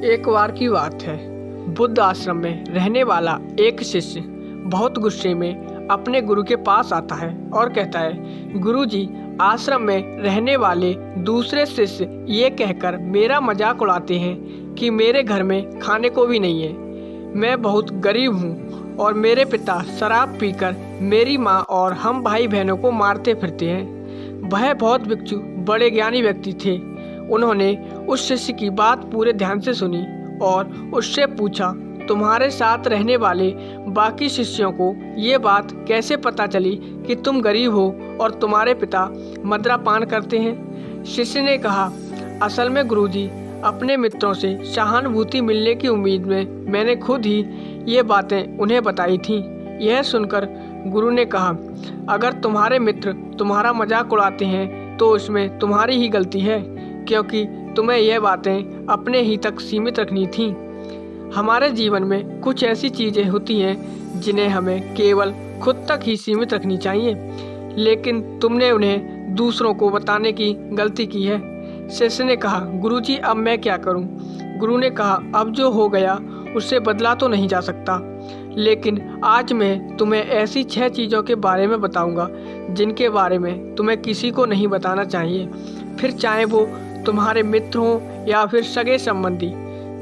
एक बार की बात है। बुद्ध आश्रम में रहने वाला एक शिष्य बहुत गुस्से में अपने गुरु के पास आता है और कहता है, गुरु जी, आश्रम में रहने वाले दूसरे शिष्य ये कहकर मेरा मजाक उड़ाते हैं कि मेरे घर में खाने को भी नहीं है। मैं बहुत गरीब हूँ और मेरे पिता शराब पीकर मेरी माँ और हम भाई बहनों को मारते फिरते हैं। वह बहुत भिक्षु बड़े ज्ञानी व्यक्ति थे। उन्होंने उस शिष्य की बात पूरे ध्यान से सुनी और उससे पूछा, तुम्हारे साथ रहने वाले बाकी शिष्यों को ये बात कैसे पता चली कि तुम गरीब हो और तुम्हारे पिता मद्यपान करते हैं? शिष्य ने कहा, असल में गुरुजी, अपने मित्रों से सहानुभूति मिलने की उम्मीद में मैंने खुद ही ये बातें उन्हें बताई थीं। यह सुनकर गुरु ने कहा, अगर तुम्हारे मित्र तुम्हारा मजाक उड़ाते हैं तो उसमें तुम्हारी ही गलती है, क्योंकि तुम्हें यह बातें अपने ही तक सीमित रखनी थीं। हमारे जीवन में कुछ ऐसी चीज़ें होती हैं जिन्हें हमें केवल खुद तक ही सीमित रखनी चाहिए, लेकिन तुमने उन्हें दूसरों को बताने की गलती की है। शिष्य ने कहा, गुरुजी, अब मैं क्या करूं? गुरु ने कहा, अब जो हो गया उससे बदला तो नहीं जा सकता, लेकिन आज मैं तुम्हें ऐसी 6 चीज़ों के बारे में बताऊंगा जिनके बारे में तुम्हें किसी को नहीं बताना चाहिए, फिर चाहे वो तुम्हारे मित्र हों या फिर सगे संबंधी।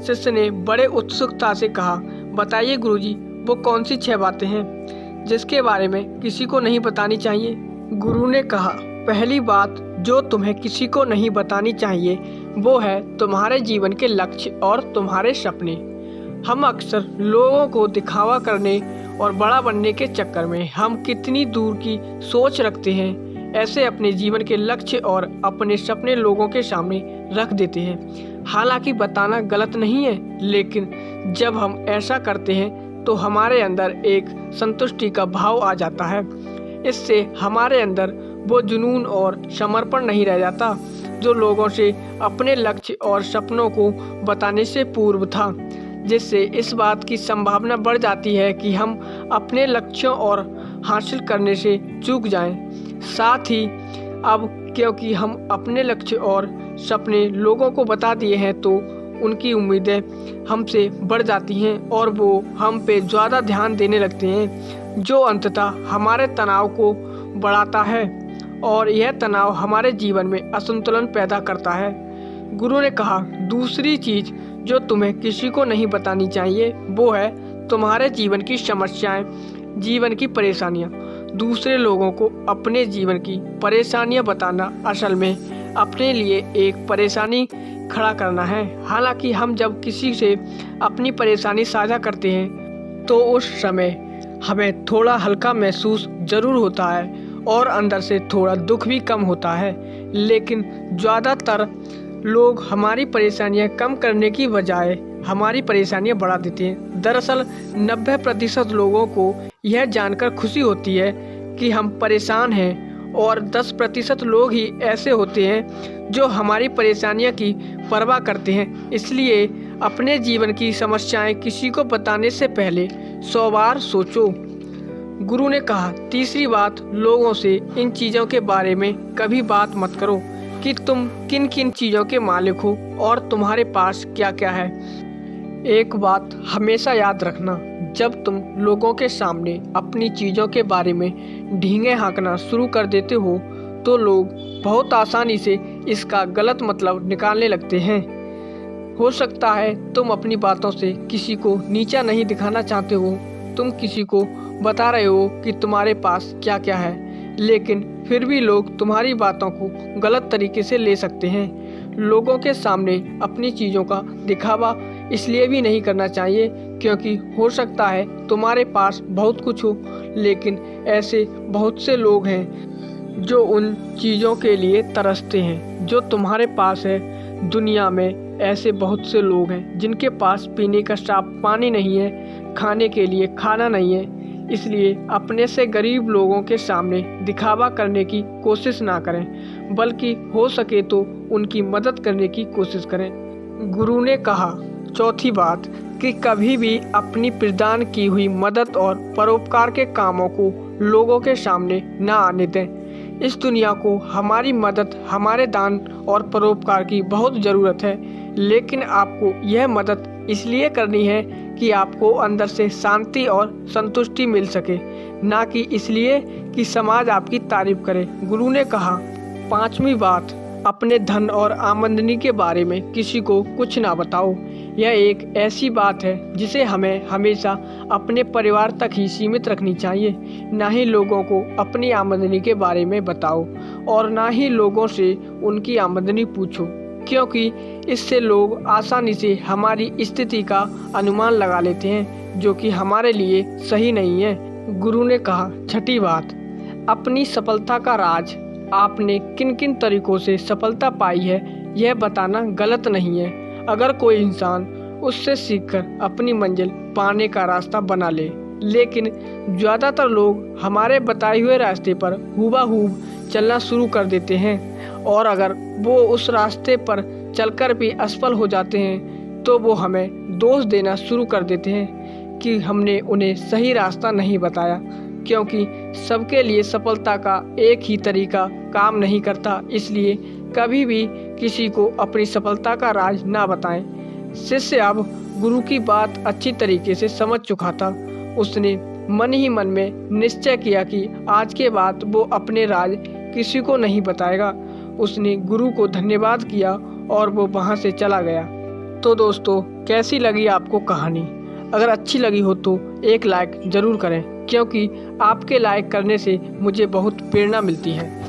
शिष्य ने बड़े उत्सुकता से कहा, बताइए गुरुजी, वो कौन सी 6 बातें हैं जिसके बारे में किसी को नहीं बतानी चाहिए? गुरु ने कहा, पहली बात जो तुम्हें किसी को नहीं बतानी चाहिए वो है तुम्हारे जीवन के लक्ष्य और तुम्हारे सपने। हम अक्सर लोगों को दिखावा करने और बड़ा बनने के चक्कर में हम कितनी दूर की सोच रखते हैं, ऐसे अपने जीवन के लक्ष्य और अपने सपने लोगों के सामने रख देते हैं। हालांकि बताना गलत नहीं है, लेकिन जब हम ऐसा करते हैं तो हमारे अंदर एक संतुष्टि का भाव आ जाता है। इससे हमारे अंदर वो जुनून और समर्पण नहीं रह जाता जो लोगों से अपने लक्ष्य और सपनों को बताने से पूर्व था, जिससे इस बात की संभावना बढ़ जाती है कि हम अपने लक्ष्यों और हासिल करने से चूक जाएं। साथ ही अब क्योंकि हम अपने लक्ष्य और सपने लोगों को बता दिए हैं तो उनकी उम्मीदें हमसे बढ़ जाती हैं और वो हम पे ज़्यादा ध्यान देने लगते हैं, जो अंततः हमारे तनाव को बढ़ाता है और यह तनाव हमारे जीवन में असंतुलन पैदा करता है। गुरु ने कहा, दूसरी चीज़ जो तुम्हें किसी को नहीं बतानी चाहिए वो है तुम्हारे जीवन की समस्याएं, जीवन की परेशानियां। दूसरे लोगों को अपने जीवन की परेशानियां बताना असल में अपने लिए एक परेशानी खड़ा करना है। हालांकि हम जब किसी से अपनी परेशानी साझा करते हैं तो उस समय हमें थोड़ा हल्का महसूस ज़रूर होता है और अंदर से थोड़ा दुख भी कम होता है, लेकिन ज़्यादातर लोग हमारी परेशानियां कम करने की बजाय हमारी परेशानियां बढ़ा देते हैं। दरअसल 90% लोगों को यह जानकर खुशी होती है कि हम परेशान हैं और 10% लोग ही ऐसे होते हैं जो हमारी परेशानियों की परवाह करते हैं। इसलिए अपने जीवन की समस्याएं किसी को बताने से पहले 100 बार सोचो। गुरु ने कहा, तीसरी बात, लोगों से इन चीज़ों के बारे में कभी बात मत करो कि तुम किन किन चीज़ों के मालिक हो और तुम्हारे पास क्या क्या है। एक बात हमेशा याद रखना, जब तुम लोगों के सामने अपनी चीज़ों के बारे में ढींगे हाँकना शुरू कर देते हो तो लोग बहुत आसानी से इसका गलत मतलब निकालने लगते हैं। हो सकता है तुम अपनी बातों से किसी को नीचा नहीं दिखाना चाहते हो, तुम किसी को बता रहे हो कि तुम्हारे पास क्या क्या है, लेकिन फिर भी लोग तुम्हारी बातों को गलत तरीके से ले सकते हैं। लोगों के सामने अपनी चीज़ों का दिखावा इसलिए भी नहीं करना चाहिए क्योंकि हो सकता है तुम्हारे पास बहुत कुछ हो, लेकिन ऐसे बहुत से लोग हैं जो उन चीज़ों के लिए तरसते हैं जो तुम्हारे पास है। दुनिया में ऐसे बहुत से लोग हैं जिनके पास पीने का साफ पानी नहीं है, खाने के लिए खाना नहीं है। इसलिए अपने से गरीब लोगों के सामने दिखावा करने की कोशिश ना करें, बल्कि हो सके तो उनकी मदद करने की कोशिश करें। गुरु ने कहा, चौथी बात, कि कभी भी अपनी प्रदान की हुई मदद और परोपकार के कामों को लोगों के सामने ना आने दें। इस दुनिया को हमारी मदद, हमारे दान और परोपकार की बहुत ज़रूरत है। लेकिन आपको यह मदद इसलिए करनी है कि आपको अंदर से शांति और संतुष्टि मिल सके, ना कि इसलिए कि समाज आपकी तारीफ करे। गुरु ने कहा, 5वीं बात, अपने धन और आमदनी के बारे में किसी को कुछ ना बताओ। यह एक ऐसी बात है जिसे हमें हमेशा अपने परिवार तक ही सीमित रखनी चाहिए। ना ही लोगों को अपनी आमदनी के बारे में बताओ और ना ही लोगों से उनकी आमदनी पूछो, क्योंकि इससे लोग आसानी से हमारी स्थिति का अनुमान लगा लेते हैं, जो कि हमारे लिए सही नहीं है। गुरु ने कहा, 6ठी बात, अपनी सफलता का राज, आपने किन किन तरीकों से सफलता पाई है यह बताना गलत नहीं है। अगर कोई इंसान उससे सीखकर अपनी मंजिल पाने का रास्ता बना ले, लेकिन ज़्यादातर लोग हमारे बताए हुए रास्ते पर हूबहू चलना शुरू कर देते हैं और अगर वो उस रास्ते पर चलकर भी असफल हो जाते हैं तो वो हमें दोष देना शुरू कर देते हैं कि हमने उन्हें सही रास्ता नहीं बताया, क्योंकि सबके लिए सफलता का एक ही तरीका काम नहीं करता। इसलिए कभी भी किसी को अपनी सफलता का राज ना बताएं। शिष्य अब गुरु की बात अच्छी तरीके से समझ चुका था। उसने मन ही मन में निश्चय किया कि आज के बाद वो अपने राज किसी को नहीं बताएगा। उसने गुरु को धन्यवाद किया और वो वहाँ से चला गया। तो दोस्तों, कैसी लगी आपको कहानी? अगर अच्छी लगी हो तो एक लाइक ज़रूर करें, क्योंकि आपके लाइक करने से मुझे बहुत प्रेरणा मिलती है।